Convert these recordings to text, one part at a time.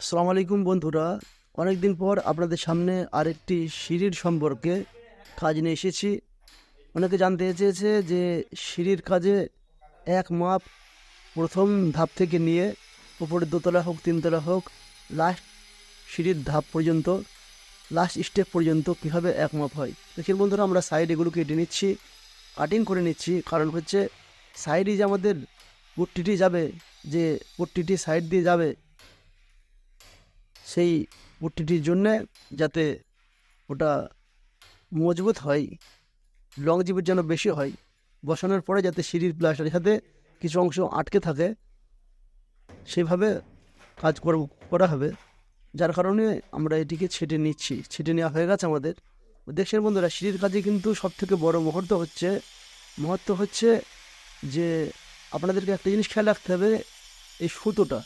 আসসালামু আলাইকুম বন্ধুরা, অনেকদিন পর আপনাদের সামনে আরেকটি সিঁড়ির সম্পর্কে কাজ নিয়ে এসেছি। অনেকে জানতে চেয়েছে যে সিঁড়ির কাজে এক মাপ প্রথম ধাপ থেকে নিয়ে উপরে দোতলা হোক তিনতলা হোক লাস্ট সিঁড়ির ধাপ পর্যন্ত লাস্ট স্টেপ পর্যন্ত কীভাবে এক মাপ হয়। দেখুন বন্ধুরা, আমরা সাইড এগুলো কেটে নিচ্ছি, কাটিং করে নিচ্ছি। কারণ হচ্ছে সাইডে যে আমাদের পট্টিটি যাবে, যে পট্টিটি সাইড দিয়ে যাবে, সেই পট্টিটির জন্যে যাতে ওটা মজবুত হয়, লংজিভিটি যেন বেশি হয়, বসানোর পরে যাতে সিঁড়ির প্লাস্টারের সাথে কিছু অংশ আটকে থাকে, সেভাবে কাজ করা হবে। যার কারণে আমরা এটিকে ছেটে নিচ্ছি। ছেটে নেওয়া হয়ে গেছে আমাদের। দেখছেন বন্ধুরা, সিঁড়ির কাজে কিন্তু সবথেকে বড় মুহূর্ত হচ্ছে যে আপনাদেরকে একটা জিনিস খেয়াল রাখতে হবে। এই সুতোটা,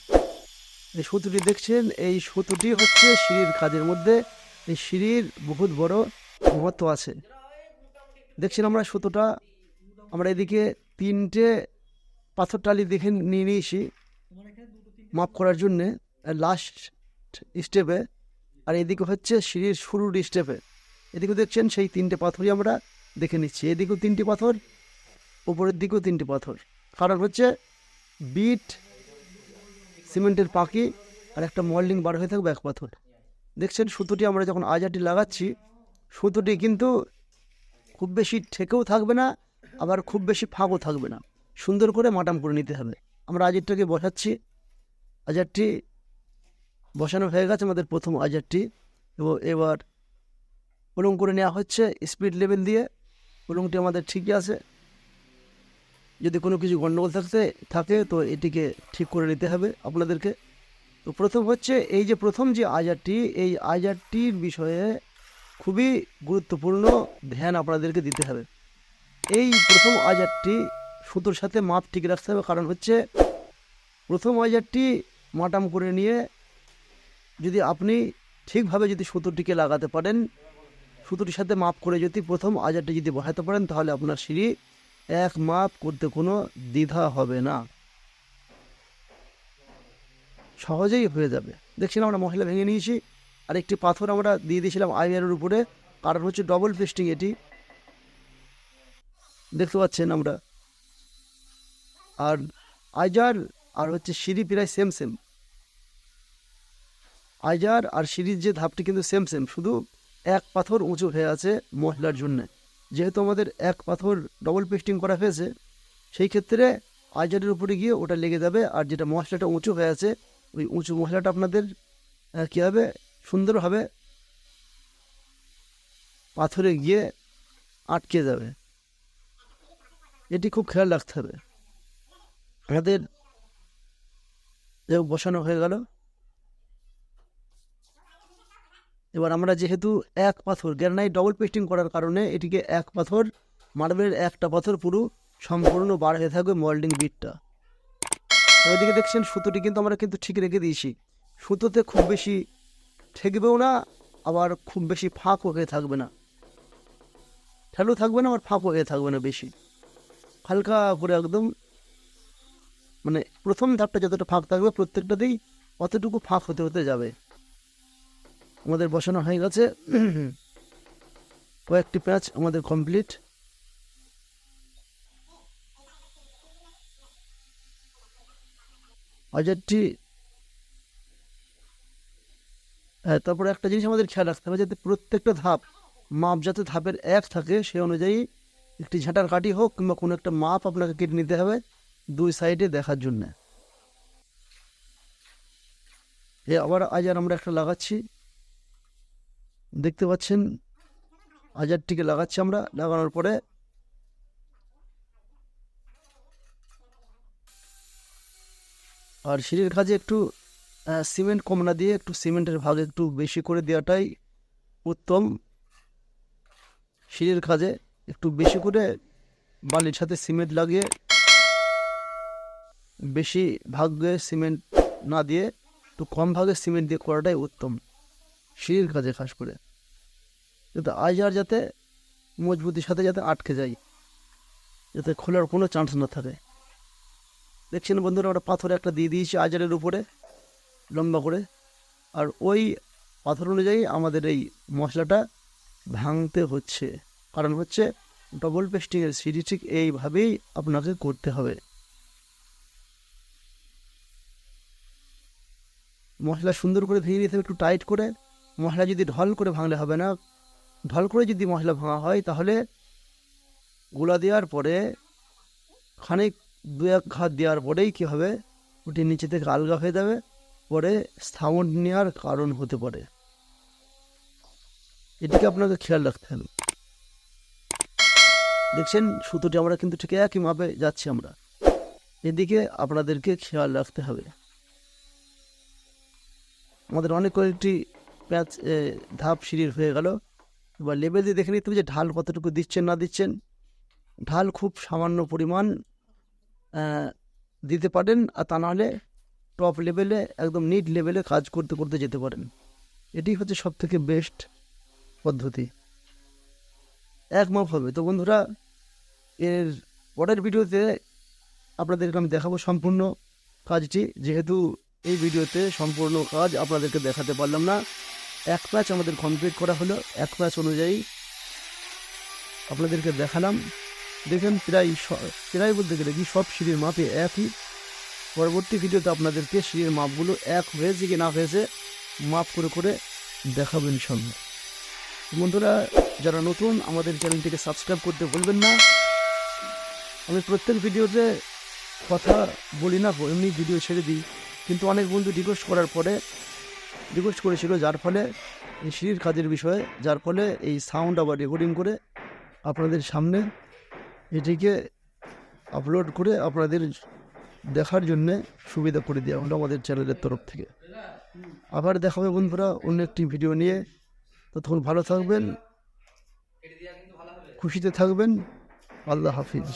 এই সুতোটি দেখছেন, এই সুতোটি হচ্ছে সিঁড়ির কাজের মধ্যে এই সিঁড়ির বহুত বড় মহত্ব আছে। দেখছেন আমরা সুতোটা, আমরা এদিকে তিনটে পাথর টালি দেখে নিয়ে নিয়েছি মাপ করার জন্যে লাস্ট স্টেপে, আর এদিকে হচ্ছে সিঁড়ির শুরুর স্টেপে। এদিকে দেখছেন সেই তিনটে পাথরই আমরা দেখে নিচ্ছি। এদিকেও তিনটি পাথর, উপরের দিকেও তিনটি পাথর। কারণ হচ্ছে বিট, সিমেন্টের পাকি আর একটা মল্ডিং বার হয়ে থাকবে এক পাথর। দেখছেন সুতোটি আমরা যখন আজাটি লাগাচ্ছি, সুতোটি কিন্তু খুব বেশি ঠেকেও থাকবে না, আবার খুব বেশি ফাঁকও থাকবে না। সুন্দর করে মাটাম করে নিতে হবে। আমরা আজারটাকে বসাচ্ছি। আজারটি বসানো হয়ে গেছে আমাদের প্রথম আজারটি, এবং এবার উলুং করে নেওয়া হচ্ছে স্পিড লেভেল দিয়ে। উলুংটি আমাদের ঠিকই আছে। যদি কোনো কিছু গণ্ডগোল থাকে তো এটিকে ঠিক করে নিতে হবে আপনাদেরকে। তো প্রথম হচ্ছে এই যে প্রথম যে আজারটি, এই আজারটির বিষয়ে খুবই গুরুত্বপূর্ণ ধ্যান আপনাদেরকে দিতে হবে। এই প্রথম আজারটি সুতোর সাথে মাপ ঠিক রাখতে হবে। কারণ হচ্ছে প্রথম আজারটি মাটাম করে নিয়ে যদি আপনি ঠিকভাবে যদি সুতোটিকে লাগাতে পারেন, সুতোটির সাথে মাপ করে যদি প্রথম আজারটি যদি বসাতে পারেন, তাহলে আপনার সিঁড়ি এক মাপ করতে কোনো দ্বিধা হবে না, সহজেই হয়ে যাবে। দেখছিলাম আমরা মশলা ভেঙে নিয়েছি, আর একটি পাথর আমরা দিয়ে দিয়েছিলাম আইয়ারের উপরে। কারণ হচ্ছে ডবল পেস্টিং, এটি দেখতে পাচ্ছেন আমরা। আর আইজার আর হচ্ছে সিঁড়ি প্রায় সেম। আইজার আর সিঁড়ির যে ধাপটি কিন্তু সেম, শুধু এক পাথর উঁচু হয়ে আছে মশলার জন্যে। যেহেতু আমাদের এক পাথর ডবল পেস্টিং করা হয়েছে, সেই ক্ষেত্রে আইজারের উপরে গিয়ে ওটা লেগে যাবে। আর যেটা মশলাটা উঁচু হয়ে আছে, ওই উঁচু মশলাটা আপনাদের কী হবে, সুন্দরভাবে পাথরে গিয়ে আটকে যাবে। এটি খুব খেয়াল রাখতে হবে আমাদের। বসানো হয়ে গেল। এবার আমরা যেহেতু এক পাথর গ্রানাইট ডবল পেস্টিং করার কারণে এটিকে এক পাথর, মার্বেলের একটা পাথর পুরো সম্পূর্ণ বার হয়ে থাকবে মোল্ডিং বিটটা। ওইদিকে দেখছেন সুতোটি কিন্তু আমরা কিন্তু ঠিক রেখে দিয়েছি। সুতোতে খুব বেশি ঠেকবেও না, আবার খুব বেশি ফাঁকও হয়ে থাকবে না, ঠেলও থাকবে না, আবার ফাঁকও হয়ে থাকবে না বেশি। হালকা করে একদম, মানে প্রথম ধাপটা যতটা ফাঁক থাকবে প্রত্যেকটাতেই অতটুকু ফাঁক হতে যাবে। আমাদের বসানো হয়ে গেছে। কয়েকটি প্যাচ আমাদের কমপ্লিট। বাজারটি, হ্যাঁ, তারপরে একটা জিনিস আমাদের খেয়াল রাখতে হবে, যাতে প্রত্যেকটা ধাপ মাপ যাতে ধাপের এক থাকে, সেই অনুযায়ী একটি ঝাঁটার কাঠি হোক কিংবা কোনো একটা মাপ আপনাকে কেটে নিতে হবে দুই সাইডে দেখার জন্য। আবার আজার আমরা একটা লাগাচ্ছি, দেখতে পাচ্ছেন আজারটিকে লাগাচ্ছি আমরা। লাগানোর পরে আর সিঁড়ির কাজে একটু সিমেন্ট কম না দিয়ে একটু সিমেন্টের ভাগ একটু বেশি করে দেওয়াটাই উত্তম। সিঁড়ির কাজে একটু বেশি করে বালির সাথে সিমেন্ট লাগিয়ে, বেশি ভাগে সিমেন্ট না দিয়ে একটু কম ভাগে সিমেন্ট দিয়ে করাটাই উত্তম সিঁড়ির কাজে, খাস করে যাতে আইজার যাতে মজবুতির সাথে যাতে আটকে যায়, যাতে খোলার কোনো চান্স না থাকে। দেখছেন বন্ধুরা, আমরা পাথর একটা দিয়ে দিয়েছি আইজারের উপরে লম্বা করে। আর ওই পাথর অনুযায়ী আমাদের এই মশলাটা ভাঙতে হচ্ছে, কারণ হচ্ছে ডবল পেস্টিংয়ের সিঁড়ি ঠিক এইভাবেই আপনাকে করতে হবে। মশলা সুন্দর করে ভেঙে নিতে হবে, একটু টাইট করে। মশলা যদি ঢল করে ভাঙলে হবে না, ঢল করে যদি মশলা ভাঙা হয় তাহলে গুঁড়া দেওয়ার পরে খানিক 2-1 ঘাত দেওয়ার পরেই কী হবে, ওটি নিচে থেকে আলগা হয়ে যাবে, পরে সাউন্ড নেওয়ার কারণ হতে পারে। এটিকে আপনাকে খেয়াল রাখতে হবে। দেখছেন সুতোটি আমরা কিন্তু ঠিক একই মাপে যাচ্ছি আমরা, এদিকে আপনাদেরকে খেয়াল রাখতে হবে। আমাদের অনেক কয়েকটি প্যাচ ধাপ সিঁড়ির হয়ে গেল। এবার লেবেল দিয়ে দেখে নিতে হবে যে ঢাল কতটুকু দিচ্ছেন না দিচ্ছেন। ঢাল খুব সামান্য পরিমাণ দিতে পারেন, আর তা নাহলে টপ লেভেলে একদম নিট লেভেলে কাজ করতে করতে যেতে পারেন। এটি হচ্ছে সবথেকে বেস্ট পদ্ধতি, এক মাপ হবে। তো বন্ধুরা, এর পরের ভিডিওতে আপনাদেরকে আমি দেখাবো সম্পূর্ণ কাজটি, যেহেতু এই ভিডিওতে সম্পূর্ণ কাজ আপনাদেরকে দেখাতে পারলাম না। এক প্যাচ আমাদের কমপ্লিট করা হলো, এক প্যাচ অনুযায়ী আপনাদেরকে দেখালাম। দেখেন প্রায় বলতে গেলে কি সব সিঁড়ির মাপে একই। পরবর্তী ভিডিওতে আপনাদেরকে সিঁড়ির মাপগুলো এক হয়েছে কি না হয়েছে মাপ করে করে দেখাবেন সঙ্গে। বন্ধুরা, যারা নতুন আমাদের চ্যানেলটিকে সাবস্ক্রাইব করতে ভুলবেন না। আমি প্রত্যেক ভিডিওতে কথা বলি না, এমনি ভিডিও ছেড়ে দিই, কিন্তু অনেক বন্ধু রিকোয়েস্ট করেছিল, যার ফলে এই সিঁড়ির কাজের বিষয়ে, যার ফলে এই সাউন্ড আবার রেকর্ডিং করে আপনাদের সামনে এটিকে আপলোড করে আপনাদের দেখার জন্যে সুবিধা করে দেওয়া হলো আমাদের চ্যানেলের তরফ থেকে। আবার দেখা হবে বন্ধুরা অন্য একটি ভিডিও নিয়ে। ততক্ষণ ভালো থাকবেন, খুশিতে থাকবেন। আল্লাহ হাফিজ।